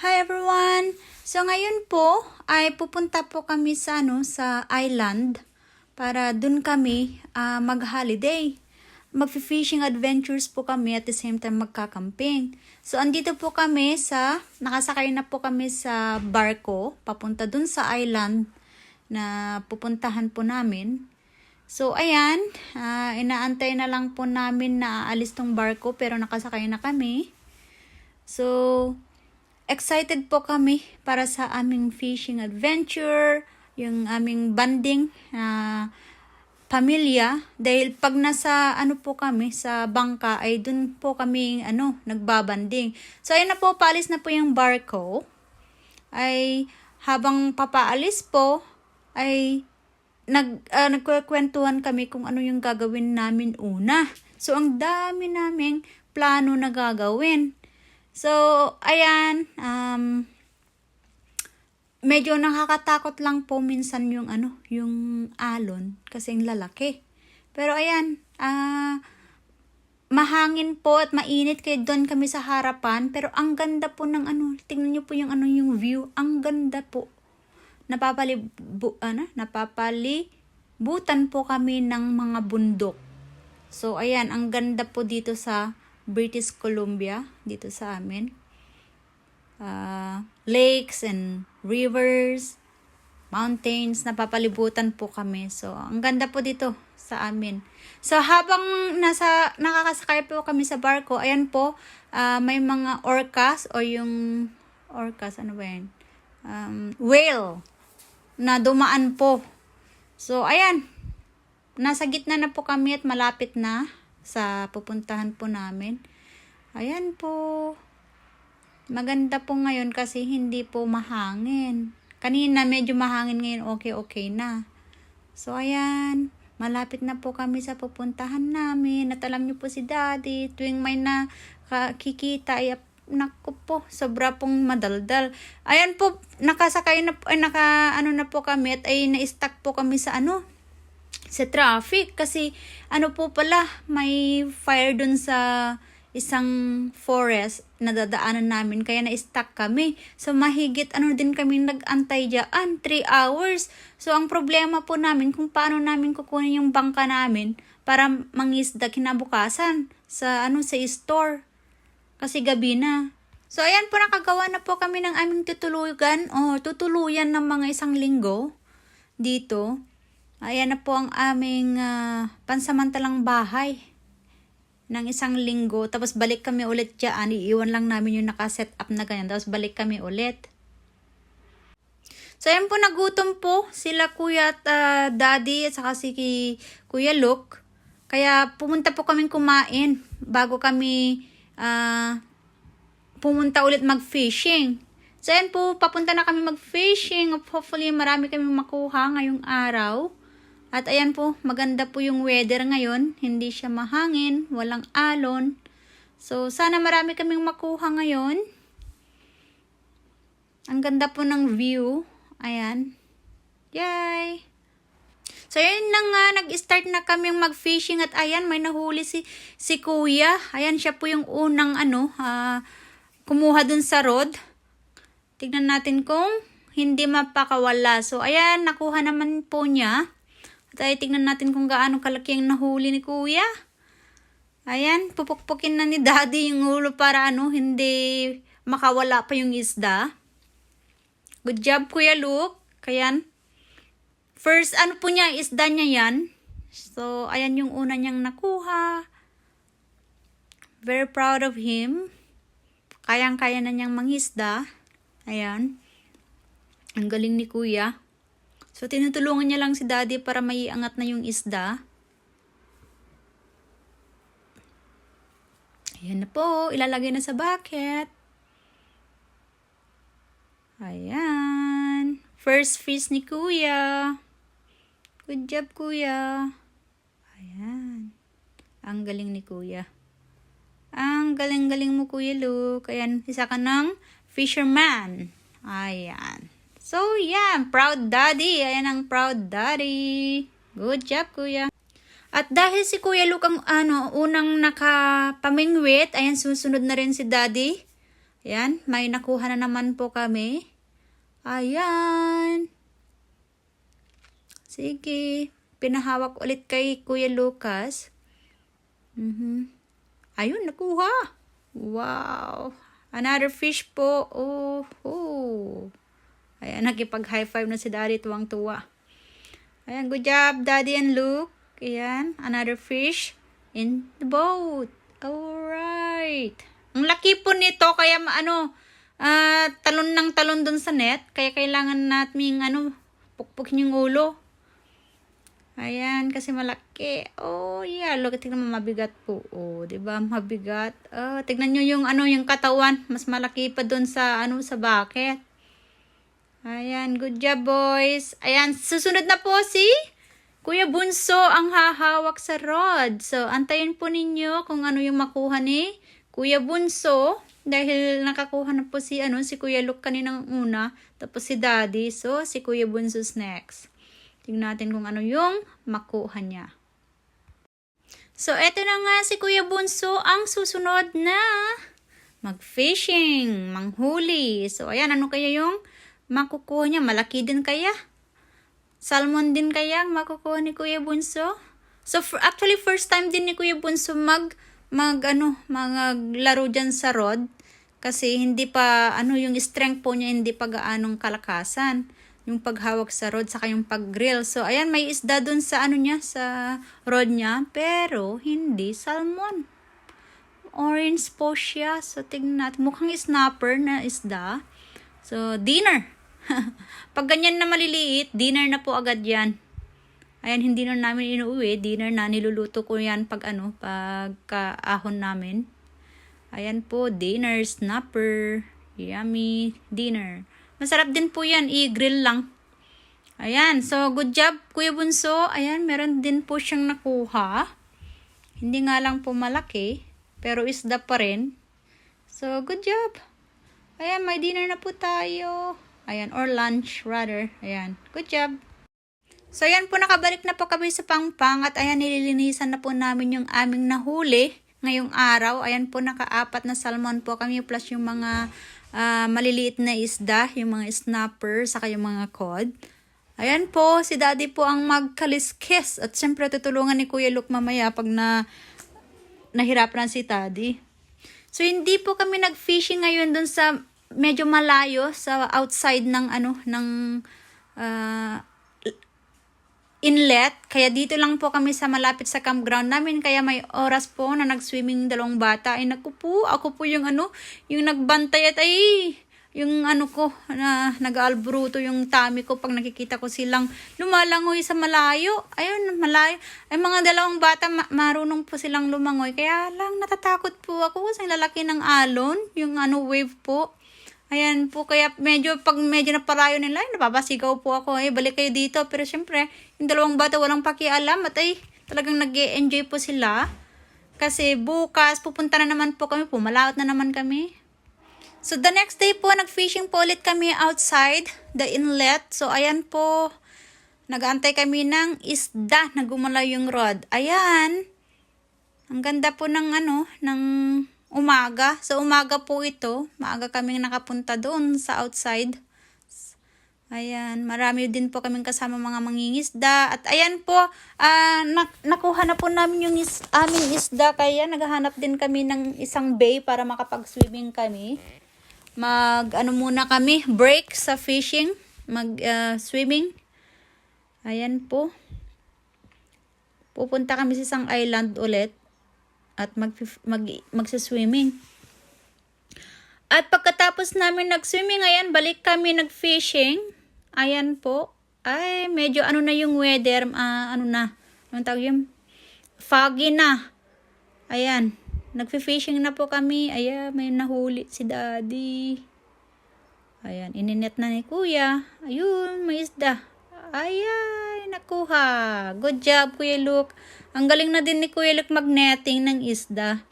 Hi everyone! So ngayon po ay pupunta po kami sa island para dun kami mag-holiday. Mag-fishing adventures po kami at the same time magka-camping. So andito po kami nakasakay na po kami sa barko papunta dun sa island na pupuntahan po namin. So ayan, inaantay na lang po namin na aalis tong barko pero nakasakay na kami. So excited po kami para sa aming fishing adventure, yung aming banding pamilya. Dahil pag nasa po kami sa bangka ay dun po kami nagbabanding. So ayun na po, paalis na po yung barko. Ay habang papaalis po ay nagkukwentuhan kami kung ano yung gagawin namin una. So ang dami naming plano na gagawin. So, ayan, medyo nakakatakot lang po minsan yung alon kasi ang lalaki. Pero ayan, mahangin po at mainit kaya doon kami sa harapan, pero ang ganda po ng tingnan niyo po yung yung view, ang ganda po. Napapalibutan po kami ng mga bundok. So, ayan, ang ganda po dito sa British Columbia, dito sa amin. Lakes and rivers, mountains, napapalibutan po kami. So, ang ganda po dito sa amin. So, habang nakakasakay po kami sa barko, ayan po, may mga orcas o yung orcas, ano ba yan? Whale na dumaan po. So, ayan, nasa gitna na po kami at malapit na sa pupuntahan po namin. Ayan po. Maganda po ngayon kasi hindi po mahangin. Kanina medyo mahangin, ngayon okay na. So ayan, malapit na po kami sa pupuntahan namin. At alam niyo po si Daddy, tuwing may nakikita ay naku po, sobra pong madaldal. Ayan po, nakasakay na po, na po kami at ay na-stuck po kami sa traffic kasi po pala, may fire dun sa isang forest na dadaanan namin kaya na-stuck kami. So mahigit din kami nag-antay diyan, 3 hours. So ang problema po namin kung paano namin kukunin yung bangka namin para mangisda kinabukasan sa sa store. Kasi gabi na. So ayan po, nakagawa na po kami ng aming tutuluyan ng mga 1 linggo dito. Ayan na po ang aming pansamantalang bahay ng 1 linggo. Tapos balik kami ulit dyan. Iiwan lang namin yung nakaset up na ganyan. Tapos balik kami ulit. So ayan po, nagutom po sila Kuya at Daddy at saka si Kuya Luke. Kaya pumunta po kaming kumain bago kami pumunta ulit mag-fishing. So ayan po, papunta na kami mag-fishing. Hopefully marami kami makuha ngayong araw. At ayan po, maganda po yung weather ngayon. Hindi siya mahangin, walang alon. So, sana marami kaming makuha ngayon. Ang ganda po ng view. Ayan. Yay! So, ayan na nga, nag-start na kaming mag-fishing. At ayan, may nahuli si Kuya. Ayan, siya po yung unang kumuha dun sa rod. Tignan natin kung hindi mapakawala. So, ayan, nakuha naman po niya. At ay, tignan natin kung gaano kalaki ang nahuli ni Kuya. Ayan, pupukpukin na ni Daddy yung ulo para hindi makawala pa yung isda. Good job, Kuya Luke. Ayan. First, po niya, isda niya yan. So, ayan yung una niyang nakuha. Very proud of him. Kayang-kaya na niyang mangisda. Ayan. Ang galing ni Kuya. So, tinutulungan niya lang si Daddy para maiangat na yung isda. Ayan na po. Ilalagay na sa bucket. Ayan. First fish ni Kuya. Good job, Kuya. Ayan. Ang galing ni Kuya. Ang galing-galing mo, Kuya Luke. Ayan, isa ka ng fisherman. Ayan. So, yeah, proud daddy. Ayan ang proud daddy. Good job, Kuya. At dahil si Kuya Luke ang unang nakapamingwit, ayan, susunod na rin si Daddy. Ayan, may nakuha na naman po kami. Ayan. Sige, pinahawak ulit kay Kuya Lucas. Ayun, nakuha. Wow. Another fish po. Oh. Ayan, nakipag-high five na si Daddy, tuwang-tuwa. Ayan, good job, Daddy and Luke. Ayan, another fish in the boat. Alright. Ang laki po nito, kaya talon ng talon dun sa net. Kaya kailangan natin pukpukin yung ulo. Ayan, kasi malaki. Oh, yeah. Look, tignan mo, mabigat po. Oh, diba? Mabigat. Oh, tignan nyo yung katawan. Mas malaki pa dun sa bucket. Ayan, good job, boys. Ayan, susunod na po si Kuya Bunso ang hahawak sa rod. So, antayin po ninyo kung ano yung makuha ni Kuya Bunso. Dahil nakakuha na po si Kuya Luke kaninang una. Tapos si Daddy. So, si Kuya Bunso's next. Tingnan natin kung ano yung makuha niya. So, eto na nga si Kuya Bunso ang susunod na mag-fishing, manghuli. So, ayan, ano kaya yung makukuha niya? Malaki din kaya? Salmon din kaya ang makukuha ni Kuya Bunso? So, actually, first time din ni Kuya Bunso maglaro dyan sa rod. Kasi hindi pa, yung strength po niya, hindi pa gaanong kalakasan. Yung paghawak sa rod, saka yung pag-grill. So, ayan, may isda dun sa sa rod niya. Pero, hindi salmon. Orange po siya. So, tignan natin. Mukhang snapper na isda. So, dinner. Pag ganyan na maliliit, dinner na po agad yan. Ayan, hindi na namin inuwi. Dinner na, niluluto ko yan pagka-ahon namin. Ayan po, dinner, snapper. Yummy, dinner. Masarap din po yan, i-grill lang. Ayan, so good job, Kuya Bunso. Ayan, meron din po siyang nakuha. Hindi nga lang po malaki, pero isda pa rin. So, good job. Ayan, may dinner na po tayo. Ayan, or lunch rather. Ayan, good job. So, ayan po, nakabalik na po kami sa Pangpang at ayan, nililinisan na po namin yung aming nahuli ngayong araw. Ayan po, naka-4 na salmon po kami plus yung mga maliliit na isda, yung mga snapper, saka yung mga cod. Ayan po, si Daddy po ang magkaliskis at syempre tutulungan ni Kuya Luke mamaya pag nahirapan si Daddy. So, hindi po kami nag-fishing ngayon dun sa medyo malayo sa outside ng inlet. Kaya dito lang po kami sa malapit sa campground namin. Kaya may oras po na nag-swimming 2 bata. Ay naku po, ako po yung yung nagbantay at yung ko na nag-albruto yung tummy ko pag nakikita ko silang lumalangoy sa malayo. Ayun, malayo. Ay mga 2 bata, marunong po silang lumangoy. Kaya lang natatakot po ako sa lalaki ng alon, yung wave po. Ayan po, kaya pag medyo napalayo nila, napapasigaw po ako, balik kayo dito. Pero syempre, yung 2 bata walang pakialam at talagang nag-e-enjoy po sila. Kasi bukas, pupunta na naman po kami, pumalaot na naman kami. So, the next day po, nag-fishing po ulit kami outside the inlet. So, ayan po, nag-aantay kami ng isda na gumalaw yung rod. Ayan, ang ganda po ng umaga. So, umaga po ito. Maaga kaming nakapunta doon sa outside. Ayan, marami din po kaming kasama mga mangingisda. At ayan po, nakuha na po namin yung aming isda. Kaya naghahanap din kami ng isang bay para makapag-swimming kami. Muna kami, break sa fishing. Swimming. Ayan po. Pupunta kami sa isang island ulit. At magsiswimming. At pagkatapos namin nag-swimming, ayan, balik kami nag-fishing. Ayan po. Ay, medyo na yung weather, anong tawag yun? Foggy na. Ayan, nag-fishing na po kami. Ayan, may nahuli si Daddy. Ayan, ininet na ni Kuya. Ayun, may isda. Ayan, nakuha. Good job, Kuya Luke. Ang galing na din ni Kuya Luke mag-netting ng isda.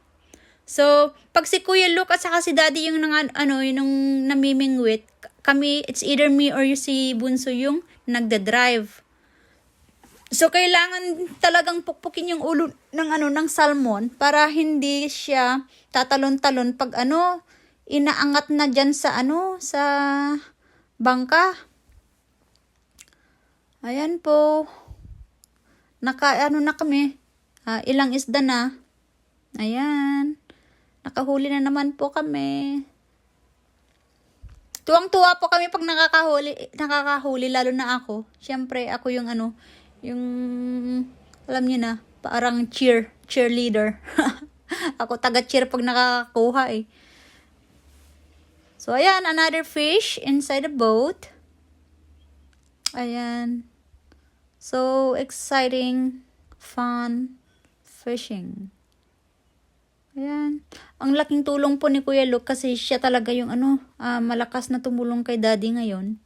So, pag si Kuya Luke at saka si Daddy yung yung namimingwit, kami, it's either me or si Bunso yung nagda-drive. So, kailangan talagang pukpukin yung ulo ng salmon para hindi siya tatalon-talon pag inaangat na dyan sa sa bangka. Ayan po. Na kami. Ilang isda na. Ayan. Nakahuli na naman po kami. Tuwang-tuwa po kami pag nakakahuli, lalo na ako. Siyempre, ako yung yung, alam niyo na, parang cheerleader. Ako taga-cheer pag nakakakuha eh. So, ayan, another fish inside the boat. Ayan. So, exciting, fun, fishing. Ayan. Ang laking tulong po ni Kuya Luke kasi siya talaga yung malakas na tumulong kay Daddy ngayon.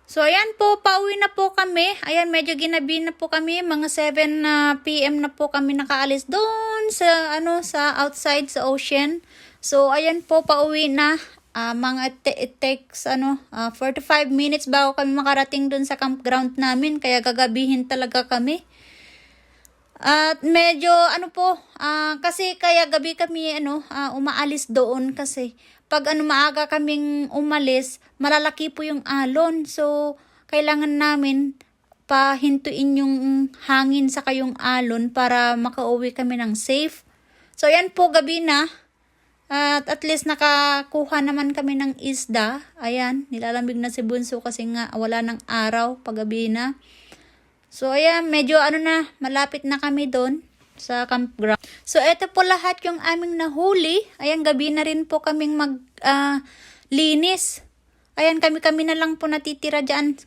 So, ayan po, pauwi na po kami. Ayan, medyo ginabi na po kami. Mga 7 PM na po kami nakaalis doon sa, sa outside, sa ocean. So, ayan po, pauwi na. It takes, 45 minutes bago kami makarating doon sa campground namin. Kaya gagabihin talaga kami. At medyo, kasi kaya gabi kami, umaalis doon kasi pag maaga kaming umalis, malalaki po yung alon. So, kailangan namin pahintuin yung hangin sa kayong alon para makauwi kami ng safe. So, ayan po, gabi na. At least nakakuha naman kami ng isda. Ayan, nilalamig na si Bunso kasi nga wala ng araw pag gabi na. So, ayan, medyo malapit na kami doon sa campground. So, eto po lahat yung aming nahuli. Ayan, gabi na rin po kaming linis. Ayan, kami na lang po natitira dyan.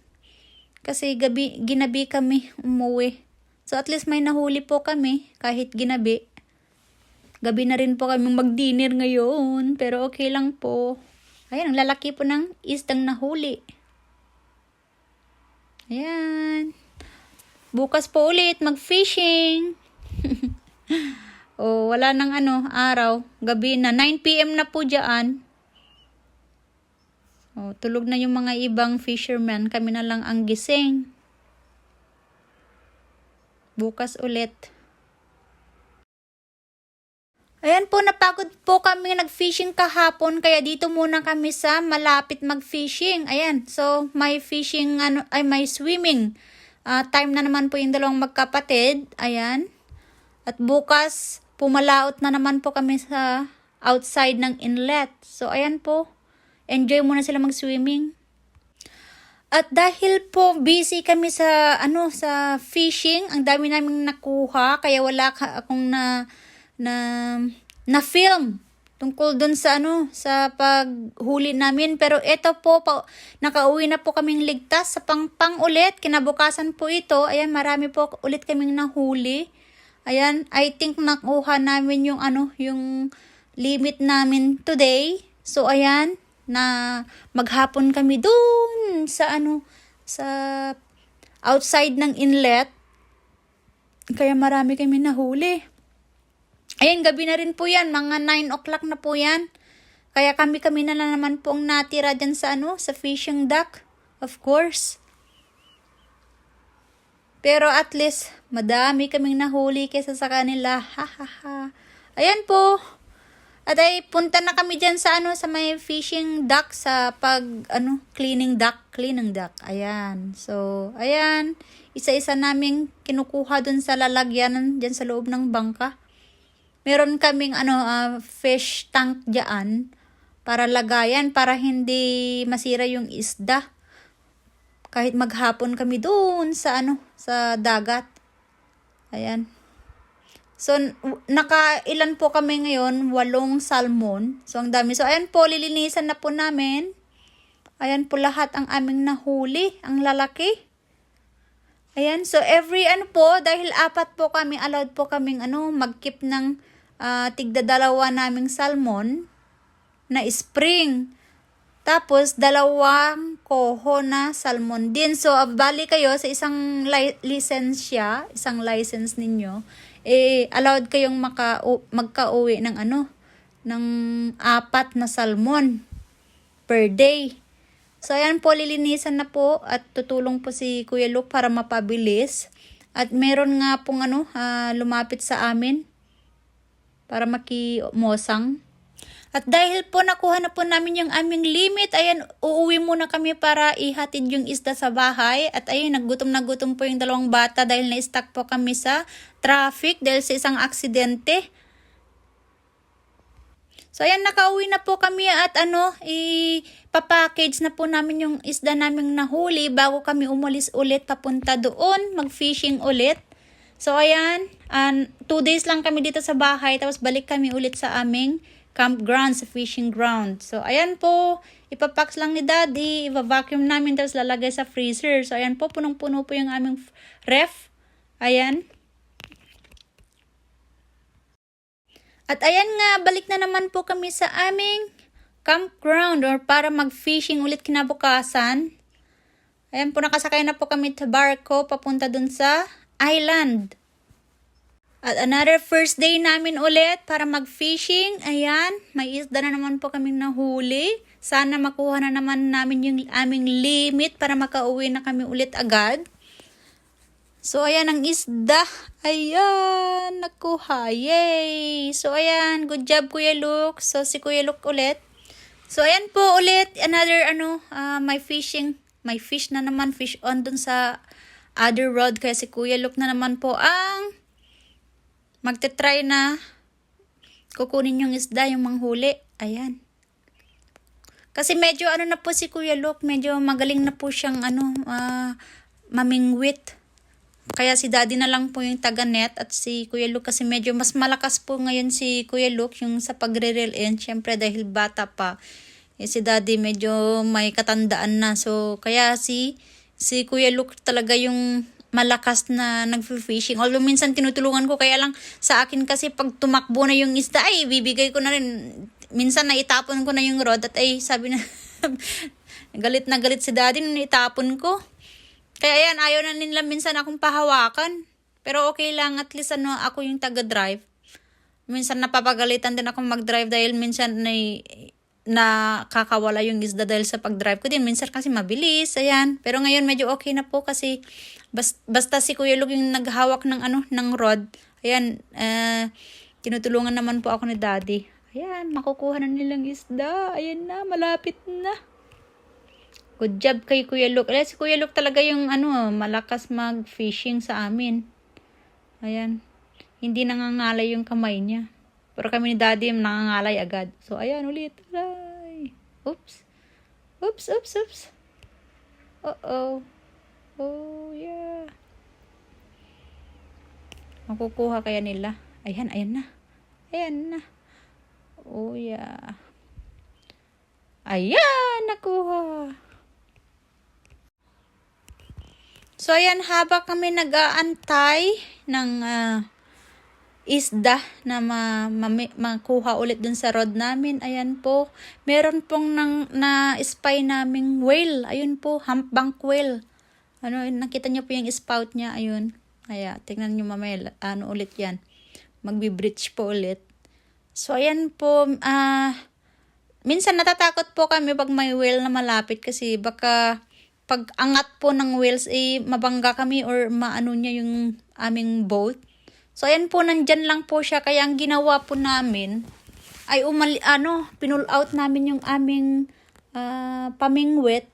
Kasi ginabi kami umuwi. So, at least may nahuli po kami kahit ginabi. Gabi na rin po kami mag-dinner ngayon. Pero okay lang po. Ayan, ang lalaki po ng isdang nahuli. Ayan. Bukas po ulit mag-fishing. Wala nang araw. Gabi na. 9 PM na po dyan. Tulog na yung mga ibang fishermen. Kami na lang ang gising. Bukas ulit. Ayan po, napagod po kami nag-fishing kahapon. Kaya dito muna kami sa malapit mag-fishing. Ayan. So, may fishing, may swimming. Time na naman po yung dalawang magkapatid. Ayan. At bukas, pumalaot na naman po kami sa outside ng inlet. So, ayan po. Enjoy muna sila mag-swimming. At dahil po busy kami sa, sa fishing, ang dami naming nakuha. Kaya wala akong na film tungkol dun sa sa paghuli namin. Pero eto po, nakauwi na po kaming ligtas sa pang ulit. Kinabukasan po ito. Ayan, marami po ulit kaming nahuli. Ayan, I think nakuha namin yung yung limit namin today. So ayan, na maghapon kami doon sa sa outside ng inlet. Kaya marami kami nahuli. Ayan, gabi na rin po yan. Mga 9 o'clock na po yan. Kaya kami na lang naman po ang natira dyan sa sa fishing dock. Of course. Pero at least, madami kaming nahuli kaysa sa kanila. Ha ha ha. Ayan po. At ay, punta na kami dyan sa sa may fishing dock sa cleaning dock. Ayan. So, ayan. Isa-isa naming kinukuha dun sa lalagyanan dyan sa loob ng bangka. Meron kaming fish tank diyan para lagayan para hindi masira yung isda. Kahit maghapon kami doon sa sa dagat. Ayan. So nakailan po kami ngayon? 8 salmon. So ang dami. So ayan po, lilinisan na po namin. Ayan po lahat ang aming nahuli, ang lalaki. Ayan, so every dahil 4 po kami, allowed po kaming mag-keep ng tigda-2 naming salmon na spring. Tapos 2 koho na salmon din. So bali kayo sa isang license ninyo, allowed kayong magka-uwi ng ng 4 na salmon per day. So ayan po, lilinisan na po at tutulong po si Kuya Luke para mapabilis. At meron nga pong lumapit sa amin para makimosang. At dahil po nakuha na po namin yung aming limit, ayan, uuwi muna kami para ihatid yung isda sa bahay. At ayun, naggutom na gutom po yung dalawang bata dahil na-stuck po kami sa traffic dahil sa isang aksidente. So ayan, nakauwi na po kami at ipapackage na po namin yung isda naming nahuli bago kami umalis ulit papunta doon, mag-fishing ulit. So ayan, 2 days lang kami dito sa bahay tapos balik kami ulit sa aming campground, sa fishing ground. So ayan po, ipapack lang ni Daddy, i-vacuum namin tapos lalagay sa freezer. So ayan po, punong-puno po yung aming ref. Ayan. At ayan nga, balik na naman po kami sa aming campground or para mag-fishing ulit kinabukasan. Ayan po, nakasakay na po kami sa barko papunta dun sa island. At another first day namin ulit para mag-fishing. Ayan, may isda na naman po kaming nahuli. Sana makuha na naman namin yung aming limit para makauwi na kami ulit agad. So, ayan ang isda. Ayan, nakuha. Yay! So, ayan, good job Kuya Luke. So, si Kuya Luke ulit. So, ayan po ulit. Another, may fishing. May fish na naman, fish on dun sa other rod. Kaya si Kuya Luke na naman po ang magte-try na kukunin yung isda, yung manghuli. Ayan. Kasi medyo na po si Kuya Luke, medyo magaling na po siyang mamingwit. Kaya si Daddy na lang po yung taga-net at si Kuya Luke kasi medyo mas malakas po ngayon si Kuya Luke yung sa pagre-reel in. Syempre dahil bata pa. Si Daddy medyo may katandaan na. So kaya si Kuya Luke talaga yung malakas na nag-fishing. Although minsan tinutulungan ko, kaya lang sa akin kasi pag tumakbo na yung isda, ay bibigay ko na rin. Minsan naitapon ko na yung rod at ay sabi na, galit na galit si Daddy nung naitapon ko. Kaya ayan, ayaw na nila minsan akong pahawakan. Pero okay lang, at least ako yung taga-drive. Minsan napapagalitan din akong mag-drive dahil minsan nakakawala yung isda dahil sa pag-drive ko din. Minsan kasi mabilis, ayan. Pero ngayon medyo okay na po kasi basta si Kuya Luke yung naghawak ng ng rod. Ayan, tinutulungan naman po ako ni Daddy. Ayan, makukuha na nilang isda. Ayan na, malapit na. Good job kay Kuya Luke. Si Kuya Luke talaga yung malakas mag-fishing sa amin. Ayan. Hindi nangangalay yung kamay niya. Pero kami ni Daddy nangangalay agad. So, ayan ulit. Ay. Oops. Oops, oops, oops. Uh-oh. Oh, yeah. Makukuha kaya nila. Ayan, ayan na. Ayan na. Oh, yeah. Ayan, nakuha. So, ayan, habang kami nag-aantay ng isda na makuha ulit dun sa rod namin, ayan po, meron pong na-spy naming whale. Ayun po, humpback whale. Nakita niyo po yung spout niya, ayun. Kaya, tingnan niyo mamaya, ulit yan. Magbi-breach po ulit. So, ayan po, minsan natatakot po kami pag may whale na malapit kasi baka pag angat po ng whales, mabangga kami or maano niya yung aming boat. So, ayan po, nandyan lang po siya. Kaya ang ginawa po namin ay pinull out namin yung aming pamingwit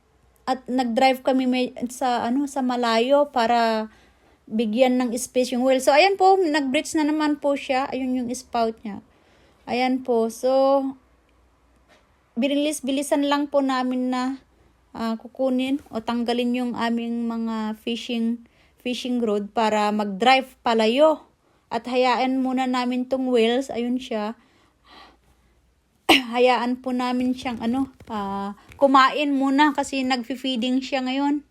at nag-drive kami sa malayo para bigyan ng space yung whale. So, ayan po, nag-breach na naman po siya. Ayun yung spout niya. Ayan po. So, bilisan lang po namin na kukunin o tanggalin yung aming mga fishing rod para mag-drive palayo. At hayaan muna namin tong whales, ayun siya. Hayaan po namin siyang kumain muna kasi nagfi-feeding siya ngayon.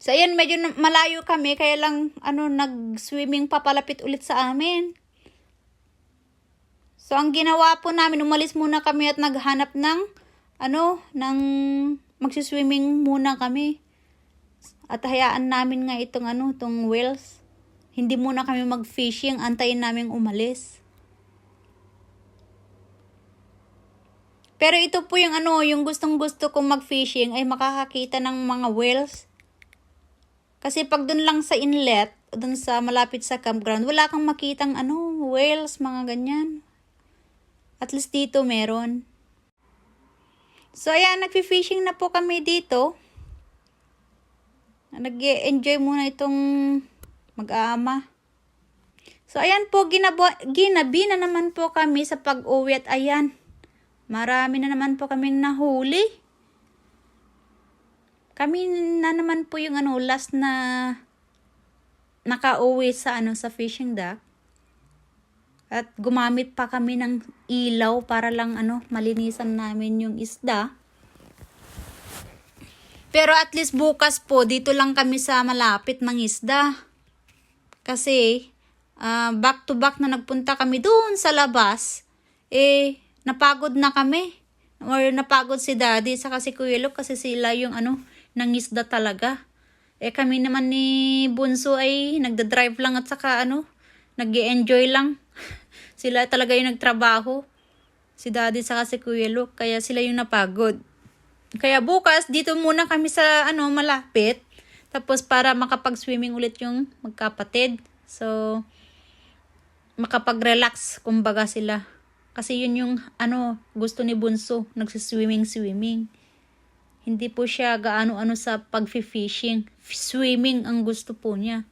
So ayan, medyo malayo kami kaya lang nag-swimming papalapit ulit sa amin. So ang ginawa po namin, umalis muna kami at naghanap ng magsiswimming muna kami. At hayaan namin nga itong whales. Hindi muna kami mag-fishing, antayin namin umalis. Pero ito po yung yung gustong-gusto kong mag-fishing ay makakakita ng mga whales. Kasi pag dun lang sa inlet, dun sa malapit sa campground, wala kang makitang whales, mga ganyan. At least dito meron. So, ayan, nagfi-fishing na po kami dito. Nag-enjoy muna itong mag-aama. So, ayan po, ginabi na naman po kami sa pag-uwi at ayan, marami na naman po kaming nahuli. Kami na naman po yung last na nakauwi sa sa fishing dock. At gumamit pa kami ng ilaw para lang malinisan namin yung isda. Pero at least bukas po, dito lang kami sa malapit ng isda. Kasi, back to back na nagpunta kami doon sa labas, napagod na kami. Or napagod si Daddy saka si Kuya Luke kasi sila yung nangisda talaga. Kami naman ni Bunso ay nagda-drive lang at saka nag-e-enjoy lang. Sila talaga yung nagtrabaho. Si Daddy saka si Kuya Luke, kaya sila yung napagod. Kaya bukas, dito muna kami sa malapit. Tapos para makapag-swimming ulit yung magkapatid. So, makapag-relax, kumbaga sila. Kasi yun yung gusto ni Bunso, nagsiswimming. Hindi po siya gaano sa pag-fishing. Swimming ang gusto po niya.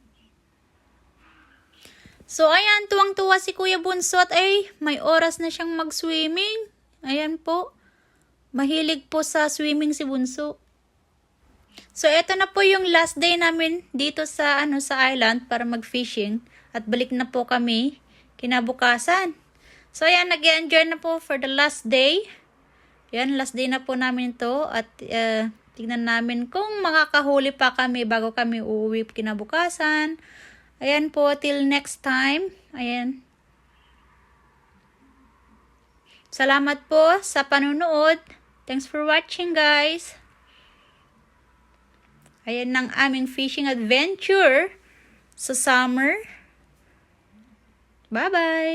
So, ayan, tuwang-tuwa si Kuya Bunso at may oras na siyang mag-swimming. Ayan po. Mahilig po sa swimming si Bunso. So, eto na po yung last day namin dito sa sa island para mag-fishing at balik na po kami kinabukasan. So, ayan, nag-enjoy na po for the last day. Yan, last day na po namin to at tignan namin kung makakahuli pa kami bago kami uuwi kinabukasan. Ayan po, till next time. Ayan. Salamat po sa panunood. Thanks for watching, guys. Ayan ang aming fishing adventure sa summer. Bye-bye!